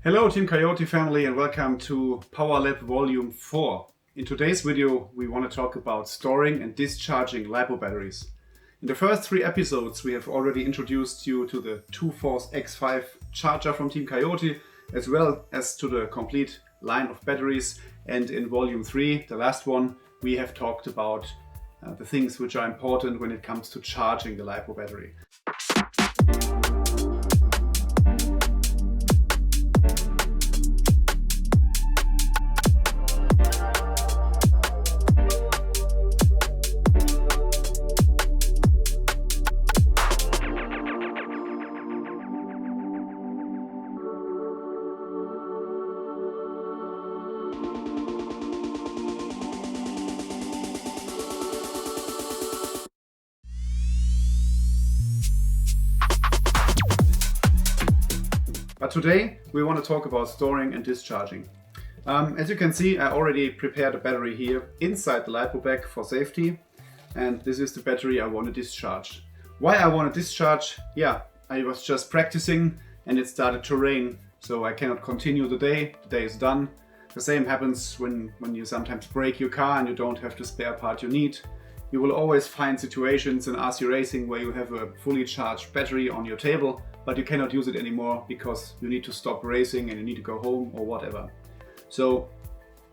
Hello Team Cayote family and welcome to Power Lab Vol.4. In today's video we want to talk about storing and discharging LiPo batteries. In the first 3 episodes we have already introduced you to the 2-Force X5 charger from Team Cayote as well as to the complete line of batteries, and in Volume 3, the last one, we have talked about the things which are important when it comes to charging the LiPo battery. But today we want to talk about storing and discharging. As you can see, I already prepared a battery here inside the LiPo bag for safety, and this is the battery I want to discharge. Why I want to discharge? Yeah, I was just practicing and it started to rain, so I cannot continue the day. The day is done. The same happens when you sometimes break your car and you don't have the spare part you need. You will always find situations in RC racing where you have a fully charged battery on your table, but you cannot use it anymore because you need to stop racing and you need to go home or whatever. So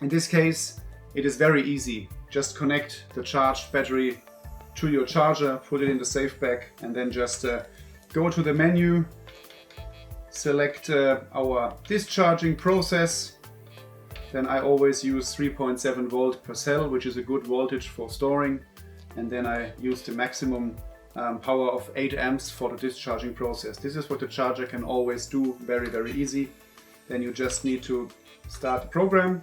in this case, it is very easy. Just connect the charged battery to your charger, put it in the safe bag, and then just go to the menu, select our discharging process. Then I always use 3.7 volt per cell, which is a good voltage for storing. And then I use the maximum power of 8 amps for the discharging process. This is what the charger can always do, very easy. Then you just need to start the program,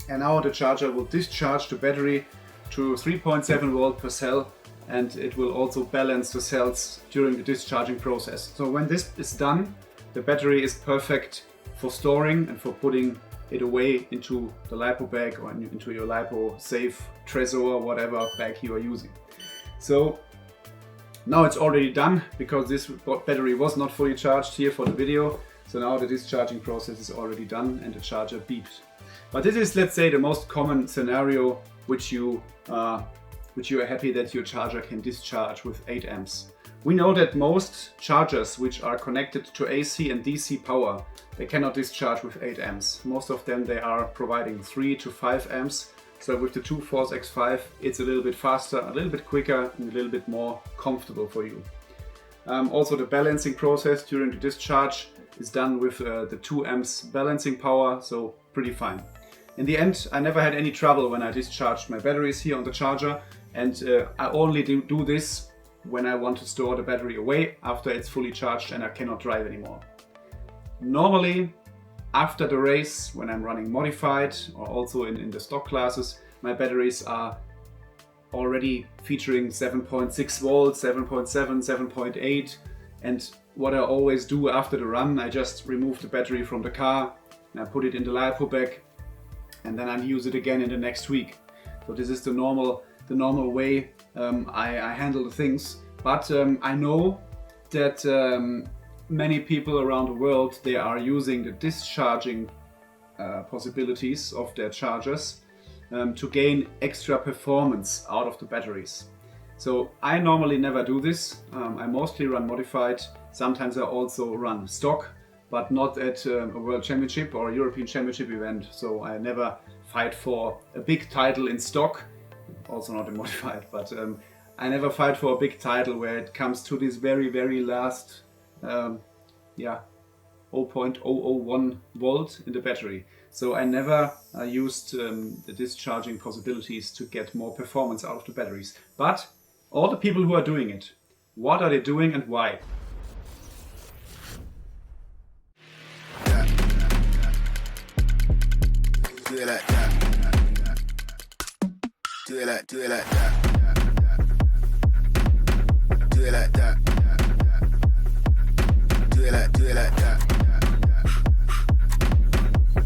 and now the charger will discharge the battery to 3.7 volt per cell, and it will also balance the cells during the discharging process. So when this is done, the battery is perfect for storing and for putting it away into the LiPo bag or into your LiPo safe, Trezor, whatever bag you are using. So now it's already done because this battery was not fully charged here for the video. So now the discharging process is already done and the charger beeped. But this is, let's say, the most common scenario which you are happy that your charger can discharge with 8 amps. We know that most chargers which are connected to AC and DC power, they cannot discharge with 8 amps. Most of them, they are providing 3 to 5 amps. So with the 2-Force X5, it's a little bit faster, a little bit quicker, and a little bit more comfortable for you. Also the balancing process during the discharge is done with the 2 amps balancing power, so pretty fine. In the end, I never had any trouble when I discharged my batteries here on the charger, and I only do this when I want to store the battery away after it's fully charged and I cannot drive anymore. Normally, after the race, when I'm running modified or also in the stock classes, my batteries are already featuring 7.6 volts, 7.7, 7.8, and what I always do after the run, I just remove the battery from the car and I put it in the LiPo bag, and then I use it again in the next week. So this is the normal way I handle the things. But I know that many people around the world, they are using the discharging possibilities of their chargers to gain extra performance out of the batteries. So I normally never do this. I mostly run modified. Sometimes I also run stock, but not at a World Championship or a European Championship event. So I never fight for a big title in stock, also not in modified, but I never fight for a big title where it comes to this very last 0.001 volt in the battery. So I never used the discharging possibilities to get more performance out of the batteries. But all the people who are doing it, what are they doing and why? Do it like that. Do it like that. Do it like that. Do it like that. Do it like that.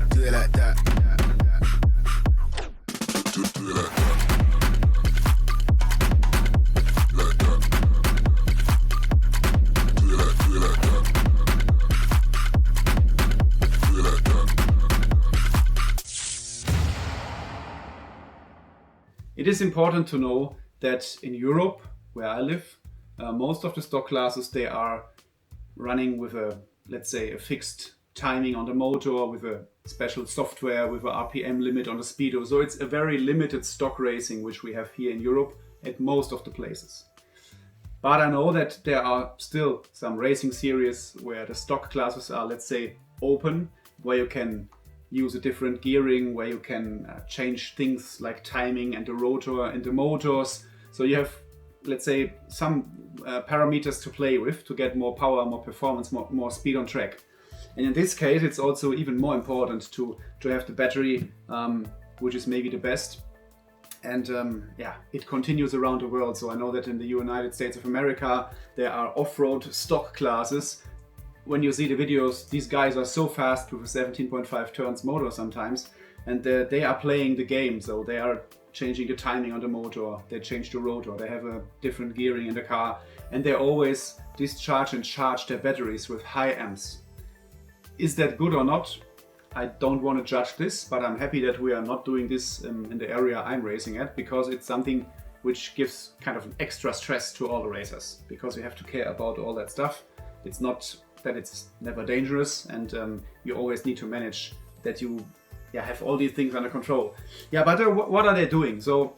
Do it like that. It is important to know that in Europe, where I live, most of the stock classes, they are running with a, let's say, a fixed timing on the motor, with a special software, with a RPM limit on the speedo. So it's a very limited stock racing which we have here in Europe at most of the places. But I know that there are still some racing series where the stock classes are, let's say, open, where you can use a different gearing, where you can change things like timing and the rotor and the motors. So you have, let's say, some parameters to play with to get more power, more performance, more speed on track. And in this case, it's also even more important to have the battery, which is maybe the best. And it continues around the world. So I know that in the United States of America, there are off-road stock classes. When you see the videos, these guys are so fast with a 17.5 turns motor sometimes, and they are playing the game. So they are changing the timing on the motor, they change the rotor, they have a different gearing in the car, and they always discharge and charge their batteries with high amps. Is that good or not? I don't want to judge this, but I'm happy that we are not doing this in the area I'm racing at, because it's something which gives kind of an extra stress to all the racers, because you have to care about all that stuff. It's not that it's never dangerous, and you always need to manage that you have all these things under control. But what are they doing? So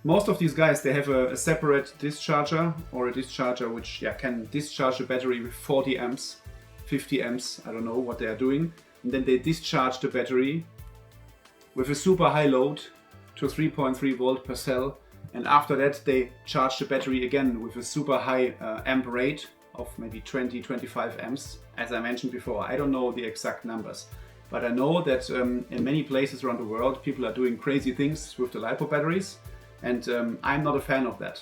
most of these guys, they have a separate discharger, or a discharger which can discharge a battery with 40 amps, 50 amps, I don't know what they are doing. And then they discharge the battery with a super high load to 3.3 volt per cell. And after that, they charge the battery again with a super high amp rate of maybe 20-25 amps. As I mentioned before, I don't know the exact numbers, but I know that in many places around the world, people are doing crazy things with the LiPo batteries. And I'm not a fan of that.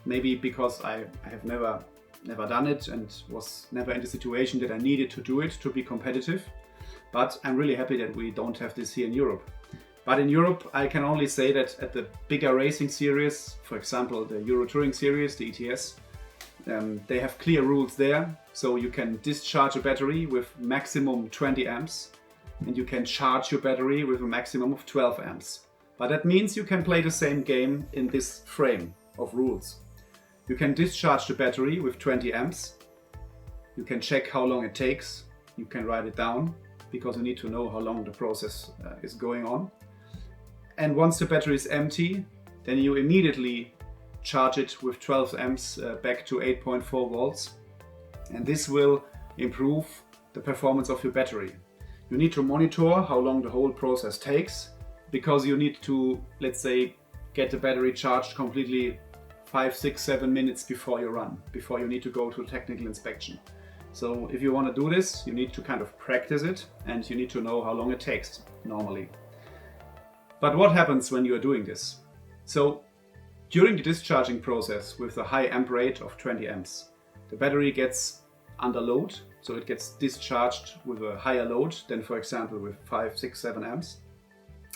Maybe because I have never done it and was never in the situation that I needed to do it to be competitive. But I'm really happy that we don't have this here in Europe. But in Europe, I can only say that at the bigger racing series, for example, the Euro Touring series, the ETS, they have clear rules there. So you can discharge a battery with maximum 20 amps, and you can charge your battery with a maximum of 12 amps. But that means you can play the same game in this frame of rules. You can discharge the battery with 20 amps. You can check how long it takes. You can write it down, because you need to know how long the process is going on. And once the battery is empty, then you immediately charge it with 12 amps back to 8.4 volts. And this will improve the performance of your battery. You need to monitor how long the whole process takes, because you need to, let's say, get the battery charged completely 5, 6, 7 minutes before you run, before you need to go to technical inspection. So if you want to do this, you need to kind of practice it, and you need to know how long it takes normally. But what happens when you are doing this? So during the discharging process with a high amp rate of 20 amps, the battery gets under load, so it gets discharged with a higher load than, for example, with 5, 6, 7 amps.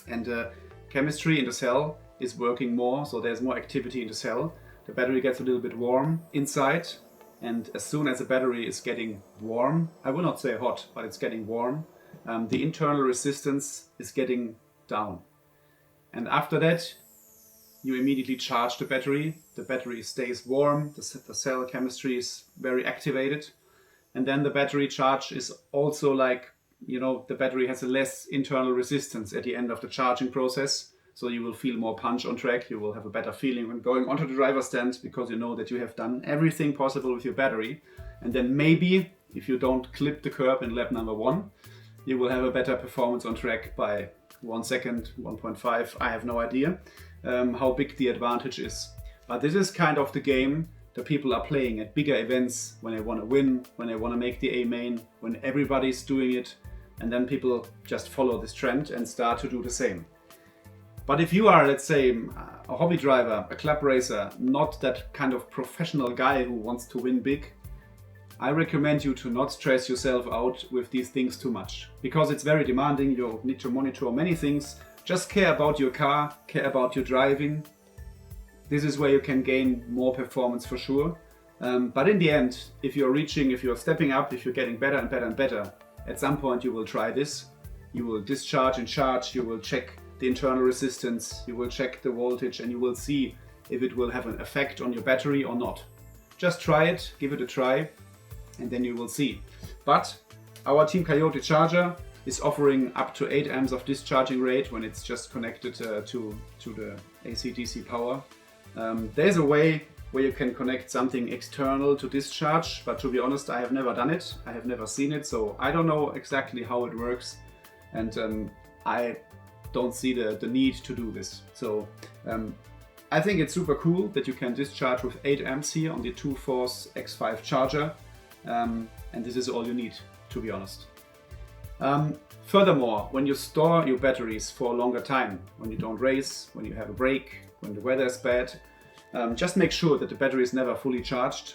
And the chemistry in the cell is working more, so there's more activity in the cell. The battery gets a little bit warm inside. And as soon as the battery is getting warm, I will not say hot, but it's getting warm, the internal resistance is getting down. And after that, you immediately charge the battery. The battery stays warm, the cell chemistry is very activated. And then the battery charge is also like, the battery has a less internal resistance at the end of the charging process. So you will feel more punch on track, you will have a better feeling when going onto the driver's stand, because you know that you have done everything possible with your battery. And then maybe, if you don't clip the curb in lap number 1, you will have a better performance on track by 1 second, 1.5, I have no idea how big the advantage is. But this is kind of the game that people are playing at bigger events, when they want to win, when they want to make the A main, when everybody's doing it, and then people just follow this trend and start to do the same. But if you are, let's say, a hobby driver, a club racer, not that kind of professional guy who wants to win big, I recommend you to not stress yourself out with these things too much, because it's very demanding. You need to monitor many things. Just care about your car, care about your driving. This is where you can gain more performance for sure. But in the end, if you're stepping up, if you're getting better and better and better, at some point you will try this. You will discharge and charge, you will check the internal resistance, you will check the voltage, and you will see if it will have an effect on your battery or not. Just try it, give it a try, and then you will see. But our Team Cayote charger is offering up to 8 amps of discharging rate when it's just connected to the AC/DC power. There's a way where you can connect something external to discharge, but to be honest, I have never done it. I have never seen it, so I don't know exactly how it works, and I don't see the need to do this. So I think it's super cool that you can discharge with 8 amps here on the 2-Force X5 charger, and this is all you need, to be honest. Furthermore, when you store your batteries for a longer time, when you don't race, when you have a break, when the weather is bad, just make sure that the battery is never fully charged,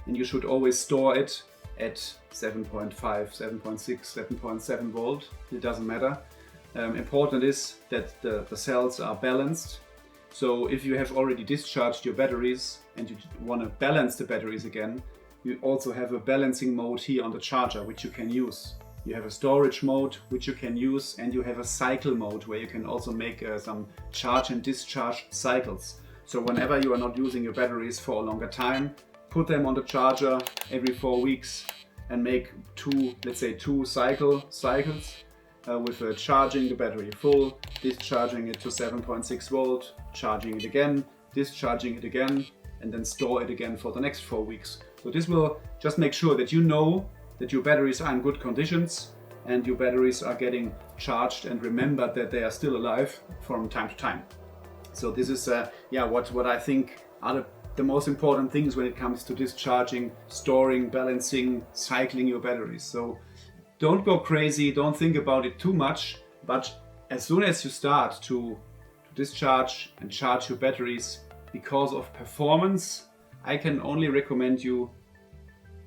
and you should always store it at 7.5, 7.6, 7.7 volt. It doesn't matter. Important is that the cells are balanced. So if you have already discharged your batteries and you want to balance the batteries again, you also have a balancing mode here on the charger, which you can use. You have a storage mode, which you can use, and you have a cycle mode, where you can also make some charge and discharge cycles. So whenever you are not using your batteries for a longer time, put them on the charger every 4 weeks and make two cycles with charging the battery full, discharging it to 7.6 volt, charging it again, discharging it again, and then store it again for the next 4 weeks. So this will just make sure that you know that your batteries are in good conditions and your batteries are getting charged, and remember that they are still alive from time to time. So this is what I think are the most important things when it comes to discharging, storing, balancing, cycling your batteries. So don't go crazy, don't think about it too much, but as soon as you start to discharge and charge your batteries, because of performance, I can only recommend you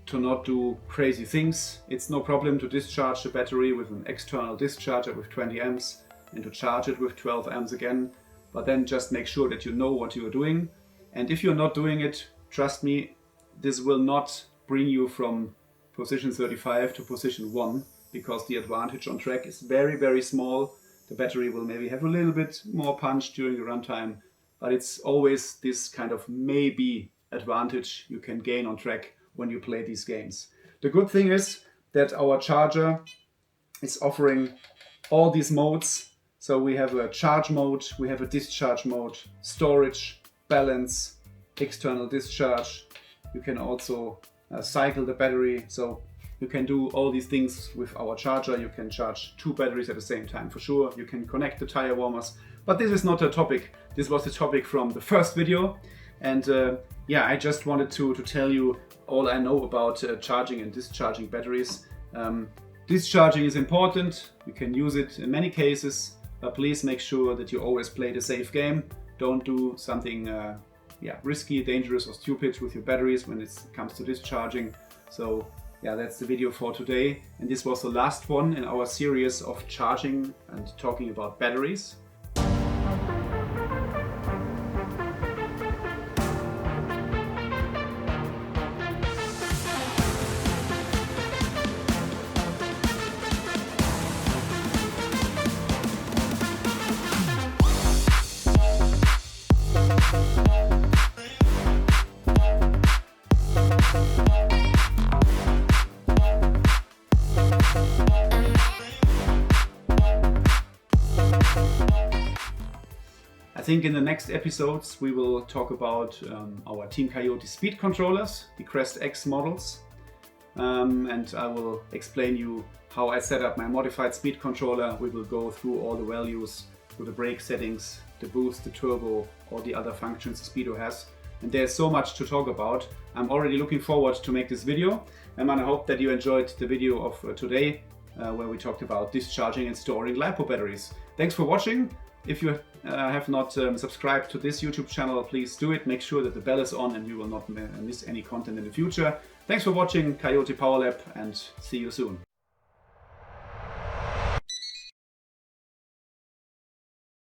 to not do crazy things. It's no problem to discharge the battery with an external discharger with 20 amps and to charge it with 12 amps again, but then just make sure that you know what you are doing. And if you're not doing it, trust me, this will not bring you from position 35 to position 1, because the advantage on track is very, very small. The battery will maybe have a little bit more punch during the runtime, but it's always this kind of maybe advantage you can gain on track when you play these games. The good thing is that our charger is offering all these modes. So we have a charge mode, we have a discharge mode, storage, balance, external discharge. You can also cycle the battery. So you can do all these things with our charger. You can charge 2 batteries at the same time for sure. You can connect the tire warmers. But this is not a topic. This was the topic from the first video. And I just wanted to tell you all I know about charging and discharging batteries. Discharging is important. You can use it in many cases, but please make sure that you always play the safe game. Don't do something risky, dangerous, or stupid with your batteries when it comes to discharging. So that's the video for today. And this was the last one in our series of charging and talking about batteries. I think in the next episodes we will talk about our Team Cayote speed controllers, the Crest X models, and I will explain you how I set up my modified speed controller. We will go through all the values, through the brake settings, the boost, the turbo, all the other functions the Speedo has. And there's so much to talk about. I'm already looking forward to make this video, and I hope that you enjoyed the video of today where we talked about discharging and storing LiPo batteries. Thanks for watching. If you have not subscribed to this YouTube channel, please do it. Make sure that the bell is on and you will not miss any content in the future. Thanks for watching Cayote Power Lab, and see you soon.